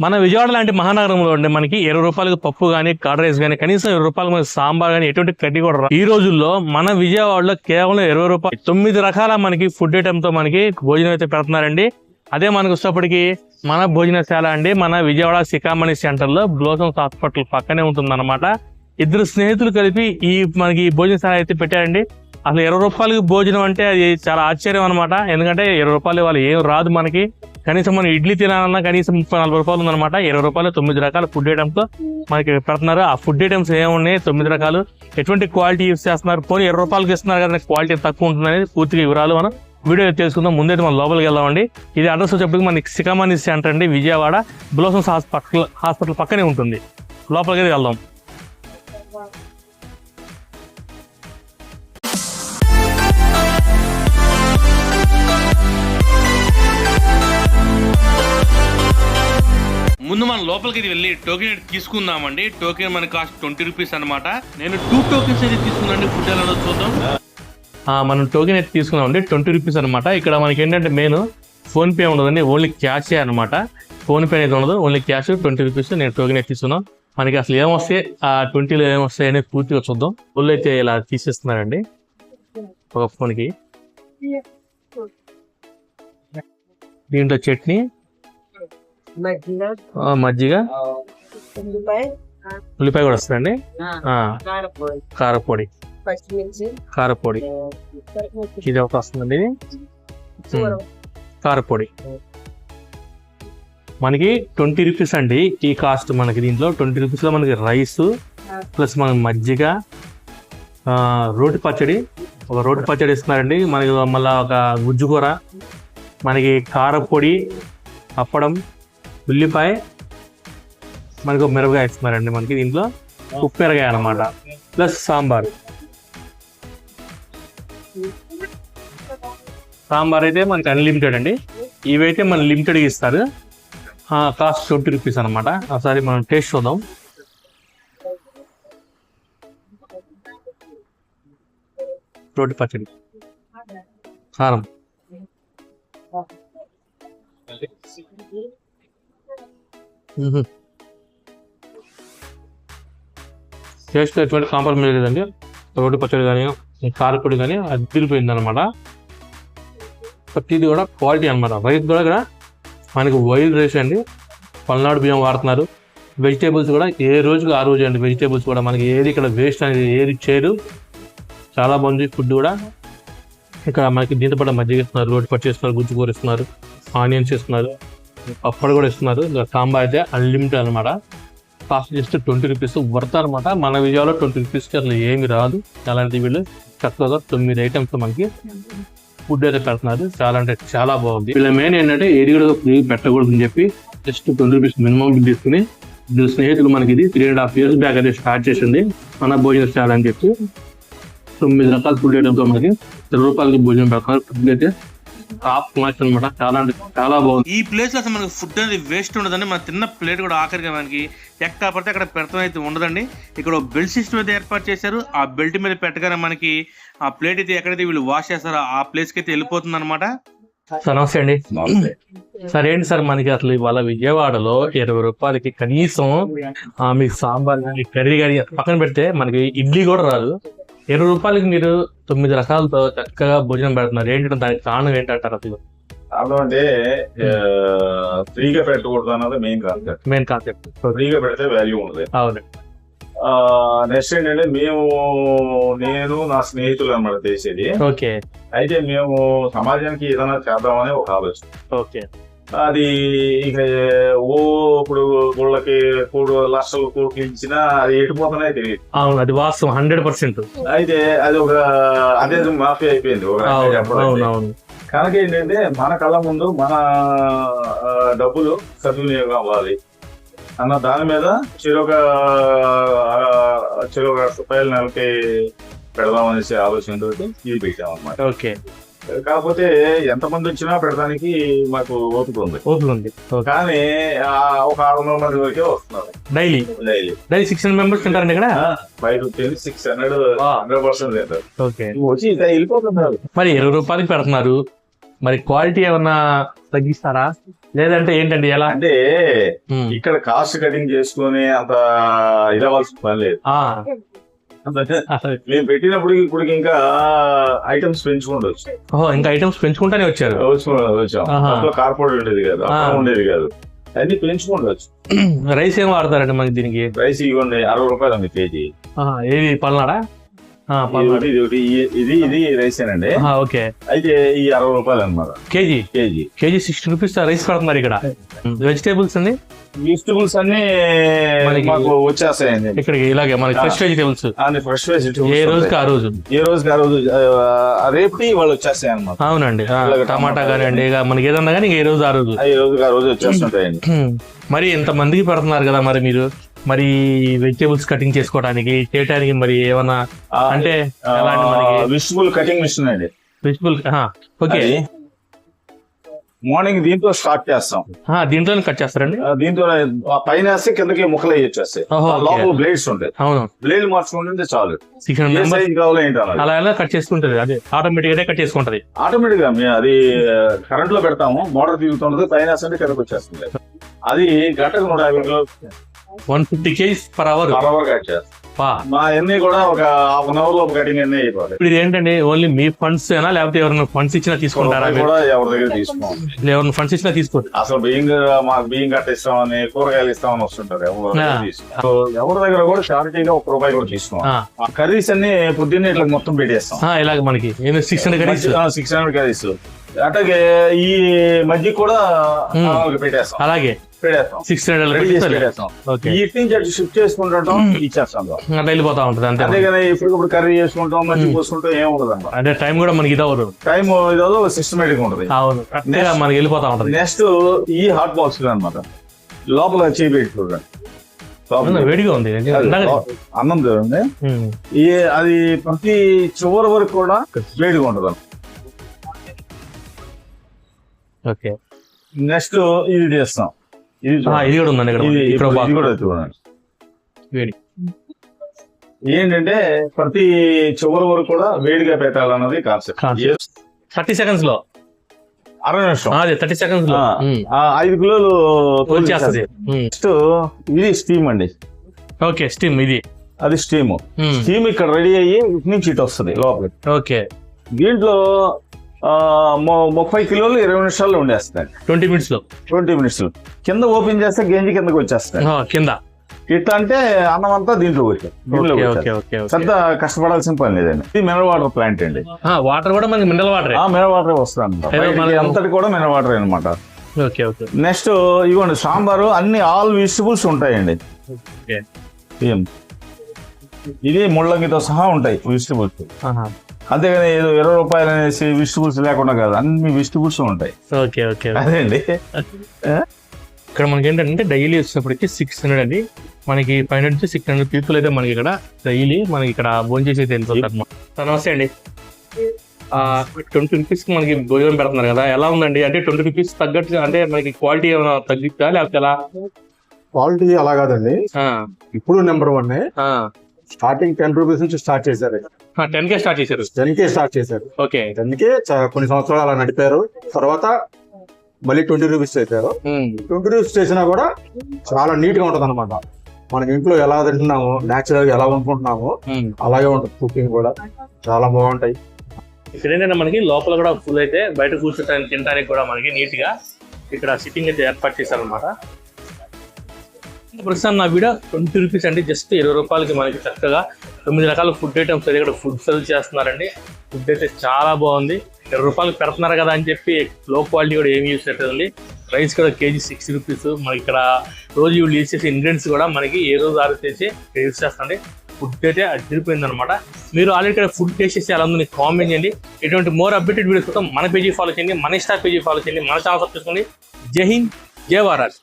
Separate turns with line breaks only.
మన విజయవాడ లాంటి మహానగరంలో ఉండే మనకి 20 రూపాయలకు పప్పు కానీ కర్డ్ రైస్ కానీ కనీసం 20 రూపాయలకు మనకి సాంబార్ కానీ ఎటువంటి కడ్డీ కూడా రాదు. ఈ రోజుల్లో మన విజయవాడలో కేవలం 20 రూపాయలు 9 రకాల మనకి ఫుడ్ ఐటమ్ తో మనకి భోజనం అయితే పెడుతున్నారండి. అదే మనకు వచ్చేప్పటికి మన భోజనశాల అండి. మన విజయవాడ శిఖామణి సెంటర్ లో బ్లోసమ్స్ హాస్పిటల్ పక్కనే ఉంటుంది అనమాట. ఇద్దరు స్నేహితులు కలిపి మనకి భోజనశాల అయితే పెట్టారండి. అసలు 20 రూపాయలకి భోజనం అంటే అది చాలా ఆశ్చర్యం అనమాట. ఎందుకంటే 20 రూపాయలు వాళ్ళు ఏం రాదు మనకి. కనీసం మనం ఇడ్లీ తినాలన్నా కనీసం 30-40 రూపాయలు ఉందన్నమాట. 20 రూపాయలు 9 రకాల ఫుడ్ ఐటమ్స్ తో మనకి పెడుతున్నారు. ఆ ఫుడ్ ఐటమ్స్ ఏమున్నాయి 9 రకాలు ఎటువంటి క్వాలిటీ యూస్ చేస్తున్నారు, పోనీ 20 రూపాయలకి ఇస్తున్నారు కదా క్వాలిటీ తక్కువ ఉంటుంది అనేది పూర్తిగా వివరాలు మనం వీడియో తెలుసుకుందాం. ముందైతే మనం లోపలికి వెళ్దామండి. ఇది అడ్రస్ వచ్చేప్పటికి మనకి శిఖామణి సెంటర్ అండి, విజయవాడ బ్లోసమ్స్ హాస్పిటల్ పక్కనే ఉంటుంది. లోపలికి వెళ్దాం. ముందు మనం లోపలికి వెళ్ళి టోకెన్ అయితే తీసుకుందామండి. టోకెన్ మనకి కాస్ట్ 20 రూపీస్ అనమాట. నేను 2 టోకెన్స్ అయితే తీసుకున్నాండి. ఫుడ్ ఎలా చూద్దాం. మనం టోకెన్ అయితే తీసుకున్నామండి, 20 రూపీస్ అనమాట. ఇక్కడ మనకి ఏంటంటే మెయిన్ ఫోన్ పే ఉండదండి, ఓన్లీ క్యాష్ అనమాట. ఫోన్ పే అనేది ఉండదు, ఓన్లీ క్యాష్ 20 రూపీస్. నేను టోకెన్ అయితే తీసుకున్నాం. మనకి అసలు ఏమొస్తాయి ఆ 20లో ఏమొస్తాయి అనేది పూర్తిగా చూద్దాం. ఫుల్ అయితే ఇలా తీసేస్తున్నారండి ఒక ఫోన్కి. దీంట్లో చట్నీ, మజ్జిగ, ఉల్లిపాయ కూడా వస్తుందండి, కారపొడి, ఇది ఒకటి వస్తుందండి. ఇది కారపొడి మనకి 20 రూపీస్ అండి ఈ కాస్ట్. మనకి దీంట్లో 20 రూపీస్ లో మనకి రైస్ ప్లస్ మనకి మజ్జిగ, రోటి పచ్చడి, ఒక రోటి పచ్చడి ఇస్తున్నారండి. మనకి మళ్ళీ ఒక గుజ్జు కూర, మనకి కారపొడి, అప్పడం, ఉల్లిపాయ, మనకి ఒక మిరపకాయ ఇస్తున్నారండి. మనకి దీంట్లో ఉప్పు మిరపకాయ అనమాట, ప్లస్ సాంబార్. సాంబార్ అయితే మనకి అన్లిమిటెడ్ అండి. ఇవైతే మన లిమిటెడ్గా ఇస్తారు. కాస్ట్ 20 రూపీస్ అనమాట. ఒకసారి మనం టేస్ట్ చూద్దాం. రోటి పచ్చడి, కారం, టేస్ట్ ఎటువంటి కాంప్రమైజ్ లేదండి. రోటి పచ్చడి కానీ కారపొడి కానీ అదిరిపోయింది అనమాట. ప్రతిది కూడా క్వాలిటీ అనమాట. రైస్ కూడా ఇక్కడ మనకి వైల్డ్ రైస్ అండి, పల్నాడు బియ్యం వాడుతున్నారు. వెజిటేబుల్స్ కూడా ఏ రోజుకి ఆ రోజు అండి. వెజిటేబుల్స్ కూడా మనకి ఏది ఇక్కడ వేస్ట్ అనేది ఏది చేయరు. చాలా బాగుంది ఫుడ్ కూడా. ఇక్కడ మనకి దీంతో పాటు మజ్జిగ ఇస్తున్నారు, రోటి పచ్చి ఇస్తున్నారు, గుజ్జు కూర ఇస్తున్నారు, ఆనియన్స్ ఇస్తున్నారు, పప్పడు కూడా ఇస్తున్నారు. సాంబార్ అయితే అన్లిమిటెడ్ అనమాట. కాస్ట్ జస్ట్ 20 రూపీస్ వర్త్ అనమాట. మన విజయవాడలో 20 రూపీస్కి అసలు ఏమి రాదు. అలాంటి వీళ్ళు చక్కగా 9 ఐటమ్స్ మనకి ఫుడ్ అయితే పెడుతున్నారు. చాలా అంటే చాలా బాగుంది. వీళ్ళ మెయిన్ ఏంటంటే ఏది కూడా ఫ్రీ పెట్టకూడదని చెప్పి జస్ట్ 20 రూపీస్ మినిమం బిల్ తీసుకుని స్నేహితులు మనకి ఇది 3.5 years బ్యాక్ అయితే స్టార్ట్ చేసింది మన భోజనశాల అని చెప్పి. 9 రకాల ఫుడ్ ఐటమ్స్ మనకి 20 రూపాయలకి భోజనం పెడుతున్నారు. ఫుడ్ అయితే టాప్ క్లాస్ అనమాట. చాలా అంటే చాలా బాగుంది. ఈ ప్లేస్ లో అసలు మనకి ఫుడ్ అనేది వేస్ట్ ఉండదండి. మన తిన్న ప్లేట్ కూడా ఆఖరిగా మనకి ఎక్కడ పడితే అక్కడ పెడతాం అయితే ఉండదండి. ఇక్కడ బెల్ట్ సిస్టమ్ అయితే ఏర్పాటు చేశారు. ఆ బెల్ట్ మీద పెట్టగానే మనకి ఆ ప్లేట్ అయితే ఎక్కడైతే వీళ్ళు వాష్ చేస్తారో ఆ ప్లేస్ కి అయితే వెళ్ళిపోతుంది అనమాట. సార్ నమస్తే అండి. సార్ ఏంటి సార్ మనకి అసలు ఇవాళ విజయవాడలో 20 రూపాయలకి కనీసం మీకు సాంబార్ కానీ కర్రీ కానీ పక్కన పెడితే మనకి ఇడ్లీ కూడా రాదు. 20 రూపాయలకి మీరు 9 రకాలతో చక్కగా భోజనం పెడుతున్నారు. ఏంటంటే దానికి కారణం ఏంటంటారు అసలు?
అంటే ఫ్రీగా పెట్టకూడదు అన్నది మెయిన్ కాన్సెప్ట్. ఫ్రీగా పెడితే వాల్యూ ఉంది.
అవును.
నెక్స్ట్ ఏంటంటే నేను నా స్నేహితులు అన్నమాట చేసేది.
ఓకే.
అయితే మేము సమాజానికి ఏదైనా చేద్దామని ఒక ఆలోచన.
ఓకే.
అది ఇక ఇప్పుడు గుళ్ళకి 3 లక్షల కోట్లు ఇచ్చినా అది ఎటుపోతున్నాయి తెలియదు.
అవును, అది వాస్తవం 100%.
అయితే అది అదే మాఫీ అయిపోయింది కనుక ఏంటంటే మన కళ్ళ ముందు మన డబ్బులు సద్వినియోగం అవ్వాలి అన్న దాని మీద చెరొక రూపాయల నెలకి పెడదామనేసి ఆలోచనతో ఇది పెట్టాం అన్నమాట.
ఓకే.
కాకపోతే ఎంతమంది వచ్చినా పెడడానికి మాకు ఓపిక ఉంది. కానీ ఒక 600 మంది వరకే వస్తున్నారు డైలీ
600 మెంబర్స్ తింటారండి ఇక్కడ.
500 100% తింటారు.
ఓకే.
వచ్చి వెళ్ళిపోతున్నారు.
మరి 20 రూపాయలకి పెడుతున్నారు, మరి క్వాలిటీ ఏమన్నా తగ్గిస్తారా? లేదంటే ఏంటండి ఎలా
అంటే ఇక్కడ కాస్ట్ కటింగ్ చేసుకుని అంత ఇదవలసిన పని లేదు. మేము పెట్టినప్పుడు ఇప్పుడు ఇంకా ఐటమ్స్ పెంచుకుంటూ
ఇంకా ఐటమ్స్ పెంచుకుంటానే
వచ్చాం. కార్పొరేట్ ఉండేది కాదు, ఉండేది కాదు, అన్ని పెంచుకుంటూ.
రైస్ ఏం వాడతారండి మనకి దీనికి?
రైస్ ఇవ్వండి 60 రూపాయలు ఉంది కేజీ.
ఏది పల్నాడా?
ఇది రైస్ ఏనండి.
ఓకే.
అయితే ఈ 60 రూపాయలు అనమాట
కేజీ. 60 రూపీస్ రైస్ పడుతున్నారు ఇక్కడ. వెజిటేబుల్స్ అండి?
వెజిటబుల్స్ అన్ని మాకు వచ్చేస్తాయండి
ఇక్కడికి. ఇలాగే మనకి ఫ్రెష్ వెజిటేబుల్స్,
ఫ్రెష్ వెజిటబుల్స్
ఏ రోజుకి ఆ రోజు,
రేపు వాళ్ళు వచ్చేస్తాయి అనమాట.
అవునండి. టమాటా కానివ్వండి, మనకి ఏదన్నా కానీ ఏ రోజు ఆ రోజు
వచ్చేస్తుంటాయండి.
మరి ఇంత మందికి పెడుతున్నారు కదా, మరి మీరు మరి వెజిటేబుల్స్ కటింగ్ చేసుకోవడానికి చేయడానికి మరి ఏమన్నా అంటే
వెజిటబుల్ కటింగ్ మిషన్ అండి.
Vegetable okay.
మార్నింగ్ దీంతో స్టార్ట్ చేస్తాం.
దీంట్లో కట్ చేస్తారండి?
దీంతో పైన వేస్తే కిందకి ముక్కలు వేయొచ్చేస్తాయి. లోపల బ్లేడ్స్ ఉంటాయి. అవును, బ్లేడ్ మార్చుకుంటే చాలు.
అలా ఎలా కట్ చేసుకుంటది? అదే ఆటోమేటిక్ గా కట్ చేసుకుంటది.
ఆటోమేటిక్ గా అది కరెంట్ లో పెడతాము, మోటార్ తిరుగుతుంటది, పైన వేస్తే కిందకి వచ్చేస్తుంది. అది గంటకు
150 kgs per hour
కట్ చేస్తాం. మా అన్ని కూడా ఒక హాఫ్ అన్ అవర్ లో కటింగ్ అన్ని అయిపోతాయి.
ఇప్పుడు ఇది ఏంటండి, ఓన్లీ మీ ఫండ్స్ ఏనా లేకపోతే ఎవరైనా ఫండ్స్ ఇచ్చినా తీసుకుంటారా?
కూడా ఎవరి దగ్గర తీసుకోవాలి,
ఎవరైనా ఫండ్స్ ఇచ్చినా తీసుకోండి.
అసలు మాకు బియ్యం కట్టిస్తామని, కూరగాయలు ఇస్తామని వస్తుంటారు. ఎవరి దగ్గర కూడా షార్టీగా ₹1 కూడా తీసుకోవాలి. కర్రీస్ అన్ని పొద్దున్నే ఇట్లా మొత్తం పెట్టేస్తాం.
ఇలాగ మనకి
600 కర్రీస్. అట్లాగే ఈ మధ్య కూడా పెట్టేస్తాం.
అలాగే 600
ఈ నుంచి అటు షిఫ్ట్ చేసుకుంటాం, ఇచ్చేస్తాం,
వెళ్ళిపోతా ఉంటుంది. అంతే.
అంతేగాని ఇప్పుడు కర్రీ చేసుకుంటాం, మధ్య పోసుకుంటాం, ఏం ఉండదు అన్నమాట.
అంటే టైం కూడా మనకి ఇదవరు,
టైం ఇదో సిస్టమేటిక్ ఉంటుంది.
అవును, మనకి వెళ్ళిపోతా ఉంటుంది.
నెక్స్ట్ ఈ హాట్ బాక్స్ అనమాట, లోపల చేయి పెట్టుకుంటాం.
వేడిగా ఉంది
అన్నం ఉంది, అది ప్రతి చివరి వరకు కూడా వేడిగా ఉంటుంది.
ఓకే.
నెక్స్ట్ ఇది చేస్తాం.
ఇది కూడా ఉందండి
కూడా చూడండి. ఏంటంటే ప్రతి చివరి వరకు కూడా వేడిగా పెట్టాలన్నది కాన్సెప్ట్.
30 seconds లో,
60 నిమిషం,
30 seconds లో
5 కిలోలు
వచ్చేస్తుంది.
నెక్స్ట్ ఇది స్టీమ్ అండి.
Okay, steam. ఇది
అది స్టీమ్. స్టీమ్ ఇక్కడ రెడీ అయ్యి ఇటు నుంచి ఇటు వస్తుంది లోపలికి.
ఓకే.
దీంట్లో 30 కిలోలు 20 నిమిషాల్లో ఉండేస్తాయి.
20 minutes లో కింద
ఓపెన్ చేస్తే గంజి కిందకి వచ్చేస్తాయి.
కింద
ఇట్లా అంటే అన్నం అంతా దీంట్లో పెద్ద కష్టపడాల్సిన పని లేదండి. ఇది మినరల్ వాటర్ ప్లాంట్ అండి.
వాటర్ కూడా మనకి మినరల్
వాటర్ వస్తుంది అంతటి కూడా మినరల్ వాటర్ అనమాట. నెక్స్ట్ ఇవ్వండి సాంబారు, అన్ని ఆల్ వెజిటబుల్స్ ఉంటాయండి. ఇది ముళ్ళంగితో సహా ఉంటాయి వెజిటబుల్స్. అంతేగాని ఏదో 20 రూపాయలు అనేసి వెజిటబుల్స్ లేకుండా కాదు, అన్ని వెజిటబుల్స్ ఉంటాయి. అదే అండి.
ఇక్కడ మనకి ఏంటంటే డైలీ వచ్చినప్పటికీ 600 అండి. మనకి 500 నుంచి 600 పీపుల్ అయితే మనకి ఇక్కడ డైలీ మనకి ఇక్కడ భోజనం చేసి అయితే వెళ్ళిపోతారు. నమస్తే అండి. 20 రూపీస్ మనకి భోజనం పెడుతున్నారు కదా, ఎలా ఉందండి? అంటే 20 రూపీస్ తగ్గట్టు అంటే మనకి క్వాలిటీ ఏమైనా తగ్గిద్దా లేకపోతే ఎలా?
క్వాలిటీ అలా కాదండి, ఇప్పుడు నెంబర్ 1. స్టార్టింగ్ 10 రూపీస్ నుంచి స్టార్ట్ చేశారు.
10K స్టార్ట్ చేశారు. ఓకే.
10K కొన్ని సంవత్సరాలు అలా నడిపారు. తర్వాత మళ్ళీ 20 రూపీస్ చేశారు. 20 రూపీస్ చేసినా కూడా చాలా నీట్ గా ఉంటది అనమాట. మనకి ఇంట్లో ఎలా తింటున్నామో, నేచురల్ గా ఎలా వండుకుంటున్నామో అలాగే ఉంటుంది. కుకింగ్ కూడా చాలా బాగుంటాయి.
ఇక్కడ ఏంటంటే మనకి లోపల కూడా ఫుల్ అయితే, బయట కూర్చోటానికి తినడానికి కూడా మనకి నీట్ గా ఇక్కడ సిట్టింగ్ అయితే ఏర్పాటు చేశారనమాట. ప్రస్తుతం నా వీడియో 20 రూపీస్ అండి. జస్ట్ 20 రూపాయలకి మనకి చక్కగా 9 రకాల ఫుడ్ ఐటమ్స్ అయితే ఇక్కడ ఫుడ్ సెల్ చేస్తున్నారండి. ఫుడ్ అయితే చాలా బాగుంది. 20 రూపాయలకి పెడుతున్నారు కదా అని చెప్పి లో క్వాలిటీ కూడా ఏమి యూస్ అవుతుంది. రైస్ కూడా కేజీ 60 రూపీస్. మనకి ఇక్కడ రోజు వీళ్ళు యూజ్ చేసే ఇంగ్రీడియంట్స్ కూడా మనకి ఏ రోజు ఆరు చేసి యూస్ చేస్తుంది. ఫుడ్ అయితే అదిరిపోయింది అనమాట. మీరు ఆల్రెడీ ఇక్కడ ఫుడ్ టేస్ట్ చేసి అలా ఉంది కామెంట్ చేయండి. ఇటువంటి మోర్ అప్డేటెడ్ వీడియోస్ కోసం మన పేజీ ఫాలో చేయండి, మన ఇన్స్టా పేజీ ఫాలో చేయండి, మన ఛానల్ సబ్స్క్రైబ్ చేసుకోండి. జై హింద్, జై భారత్.